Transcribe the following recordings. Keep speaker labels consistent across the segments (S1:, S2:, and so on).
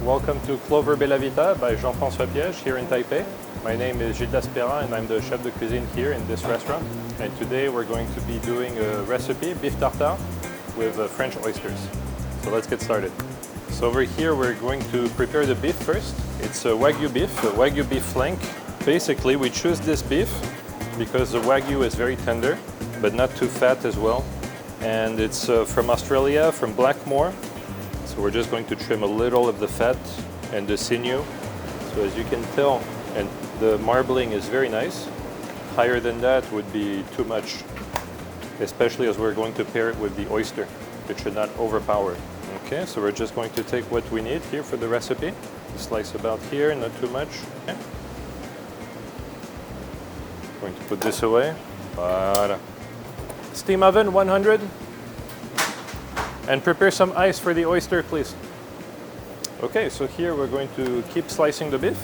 S1: Welcome to Clover Bellavita by Jean-François Piège here in Taipei. My name is Gildas Périn and I'm the chef de cuisine here in this restaurant. And today we're going to be doing a recipe, beef tartare with French oysters. So let's get started. So over here we're going to prepare the beef first. It's a Wagyu beef flank. Basically we choose this beef because the Wagyu is very tender, but not too fat as well. And it's from Australia, from Blackmore. So we're just going to trim a little of the fat and the sinew. So as you can tell, and the marbling is very nice. Higher than that would be too much, especially as we're going to pair it with the oyster. It should not overpower. Okay, so we're just going to take what we need here for the recipe. Slice about here, not too much. Okay. Going to put this away. Voilà. Steam oven 100. And prepare some ice for the oyster, please. Okay, so here we're going to keep slicing the beef.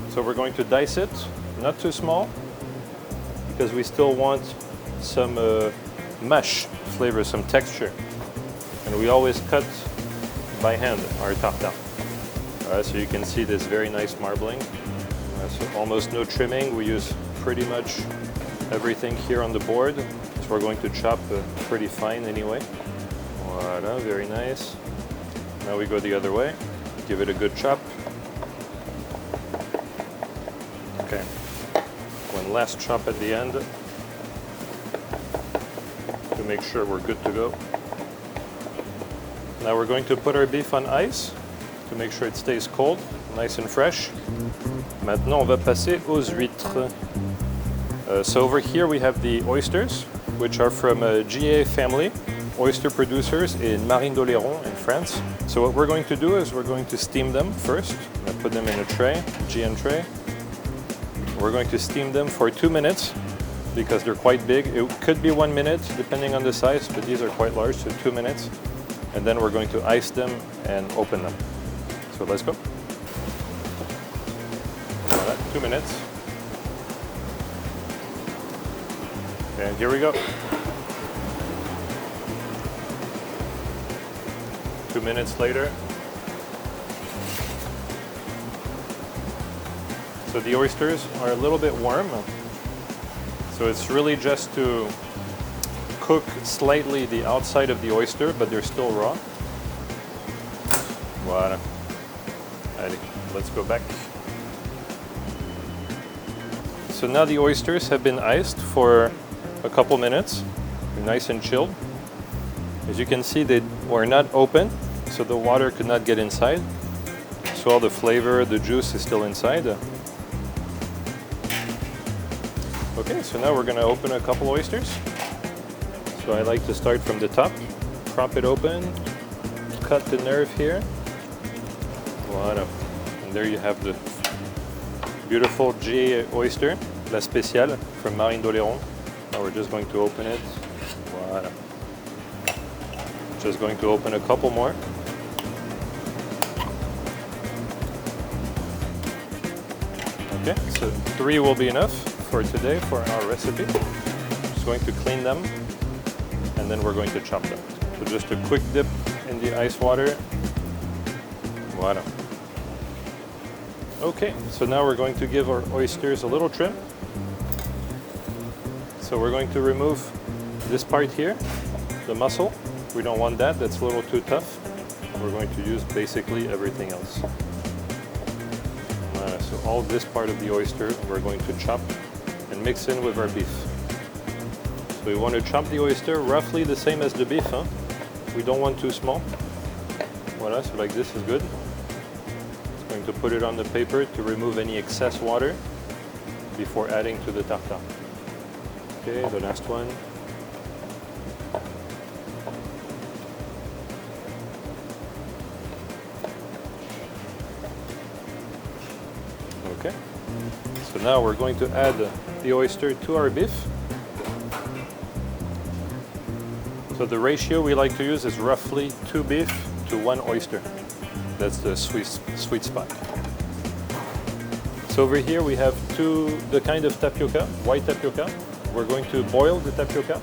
S1: So we're going to dice it, not too small, because we still want some mash flavor, some texture. And we always cut by hand our tartare. So you can see this very nice marbling. So almost no trimming. We use pretty much everything here on the board. So we're going to chop pretty fine anyway. Voilà, very nice. Now we go the other way. Give it a good chop. Okay. One last chop at the end to make sure we're good to go. Now we're going to put our beef on ice to make sure it stays cold, nice and fresh. Maintenant, on va passer aux huîtres. So over here we have the oysters, which are from a GA family. Oyster producers in Marine d'Oléron in France. So what we're going to do is we're going to steam them first. I put them in a tray, GN tray. We're going to steam them for 2 minutes because they're quite big. It could be 1 minute depending on the size, but these are quite large, so 2 minutes. And then we're going to ice them and open them. So let's go. Voilà, 2 minutes. And here we go. 2 minutes later. So the oysters are a little bit warm. So it's really just to cook slightly the outside of the oyster, but they're still raw. Voilà. Allez, let's go back. So now the oysters have been iced for a couple minutes. They're nice and chilled. As you can see, they were not open, so the water could not get inside. So all the flavor, the juice is still inside. Okay, so now we're going to open a couple oysters. So I like to start from the top, prop it open, cut the nerve here. Voilà. And there you have the beautiful GA oyster, La Spéciale from Marine d'Oléron. Now we're just going to open it. Voilà. Just going to open a couple more. Okay, so 3 will be enough for today for our recipe. Just going to clean them and then we're going to chop them. So just a quick dip in the ice water. Voilà. Okay, so now we're going to give our oysters a little trim. So we're going to remove this part here, the muscle. We don't want that, that's a little too tough. We're going to use basically everything else. So all this part of the oyster we're going to chop and mix in with our beef. So we want to chop the oyster roughly the same as the beef. Huh? We don't want too small. Voilà, so like this is good. Just going to put it on the paper to remove any excess water before adding to the tartare. Okay, the last one. Okay, so now we're going to add the oyster to our beef. So the ratio we like to use is roughly 2 beef to 1 oyster. That's the sweet spot. So over here we have the kind of tapioca, white tapioca. We're going to boil the tapioca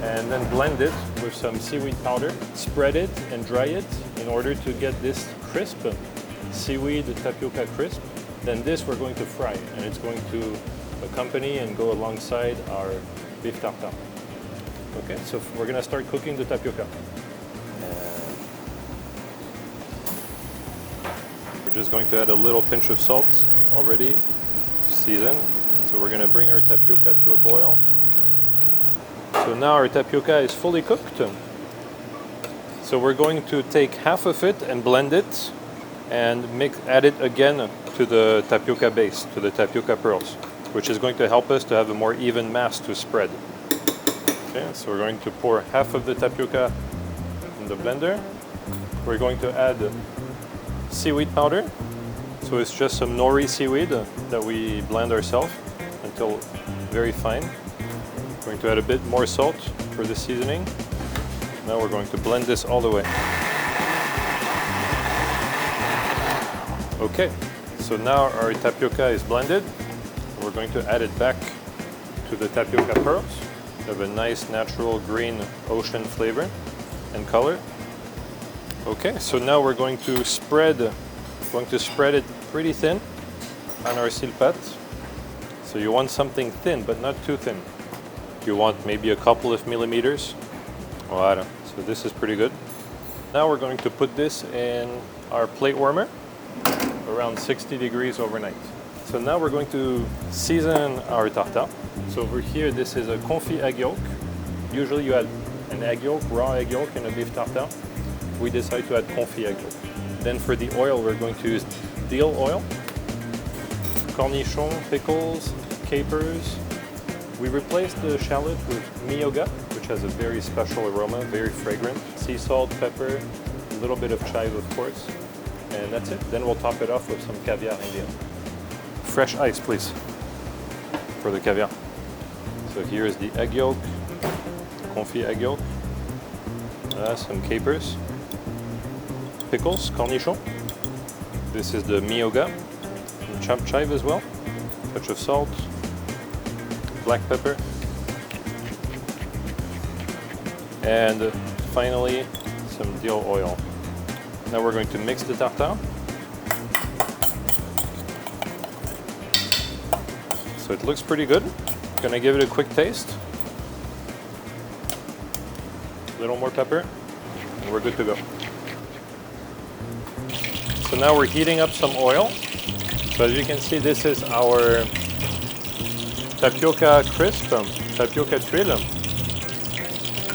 S1: and then blend it with some seaweed powder, spread it and dry it in order to get this crisp seaweed tapioca crisp. Then this we're going to fry, and it's going to accompany and go alongside our beef tartare. Okay, so we're gonna start cooking the tapioca. And we're just going to add a little pinch of salt already, seasoned. So we're gonna bring our tapioca to a boil. So now our tapioca is fully cooked. So we're going to take half of it and blend it and add it again to the tapioca base, to the tapioca pearls, which is going to help us to have a more even mass to spread. Okay, so we're going to pour half of the tapioca in the blender. We're going to add seaweed powder. So it's just some nori seaweed that we blend ourselves until very fine. We're going to add a bit more salt for the seasoning. Now we're going to blend this all the way. Okay, so now our tapioca is blended. We're going to add it back to the tapioca pearls. We have a nice natural green ocean flavor and color. Okay, so now we're going to spread it pretty thin on our silpat. So you want something thin, but not too thin. You want maybe a couple of millimeters. Voilà. So this is pretty good. Now we're going to put this in our plate warmer around 60 degrees overnight. So now we're going to season our tartare. So over here, this is a confit egg yolk. Usually you add an egg yolk, raw egg yolk in a beef tartare. We decide to add confit egg yolk. Then for the oil, we're going to use dill oil, cornichon, pickles, capers. We replaced the shallot with miyoga, which has a very special aroma, very fragrant. Sea salt, pepper, a little bit of chive, of course. And that's it. Then we'll top it off with some caviar Indian. Fresh ice, please, for the caviar. So here is the egg yolk, confit egg yolk, some capers, pickles, cornichon. This is the miyoga, and chopped chive as well, touch of salt, black pepper, and finally some dill oil. Now we're going to mix the tartare. So it looks pretty good. Gonna give it a quick taste. A little more pepper, and we're good to go. So now we're heating up some oil. So as you can see, this is our tapioca crisp, tapioca tuile,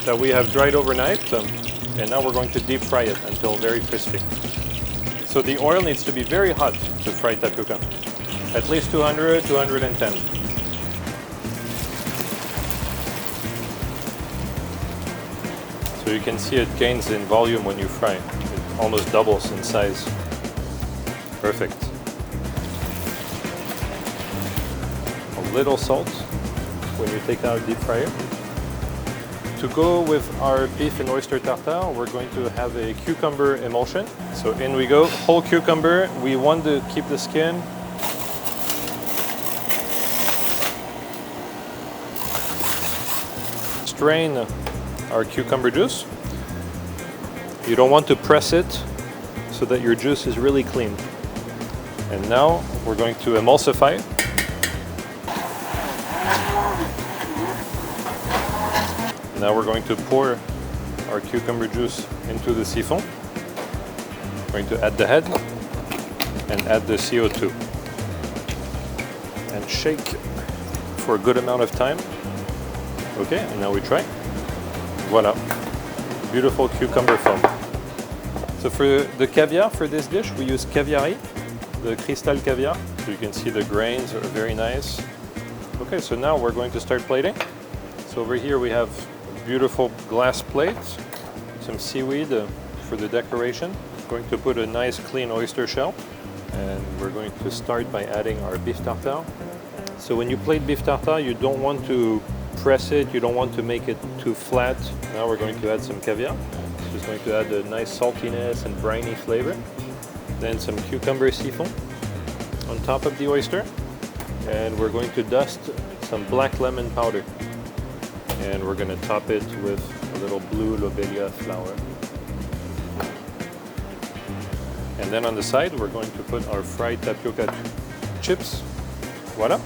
S1: that we have dried overnight. And now we're going to deep fry it until very crispy. So the oil needs to be very hot to fry tapioca. At least 200, 210. So you can see it gains in volume when you fry. It almost doubles in size. Perfect. A little salt when you take out deep fryer. To go with our beef and oyster tartare, we're going to have a cucumber emulsion. So in we go, whole cucumber. We want to keep the skin. Strain our cucumber juice. You don't want to press it so that your juice is really clean. And now we're going to emulsify. Now we're going to pour our cucumber juice into the siphon. We're going to add the head and add the CO2. And shake for a good amount of time. Okay, and now we try. Voila, beautiful cucumber foam. So for the caviar for this dish, we use caviari, the cristal caviar. So you can see the grains are very nice. Okay, so now we're going to start plating. So over here we have beautiful glass plates, some seaweed for the decoration. We're going to put a nice clean oyster shell, and we're going to start by adding our beef tartare. So when you plate beef tartare, you don't want to press it, you don't want to make it too flat. Now we're going to add some caviar. Just going to add a nice saltiness and briny flavor. Then some cucumber siphon on top of the oyster, and we're going to dust some black lemon powder. And we're going to top it with a little blue lobelia flower. And then on the side, we're going to put our fried tapioca chips. Voila.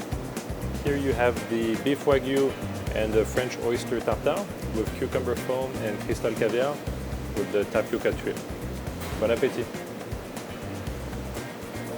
S1: Here you have the beef wagyu and the French oyster tartare with cucumber foam and crystal caviar with the tapioca tuile. Bon appétit.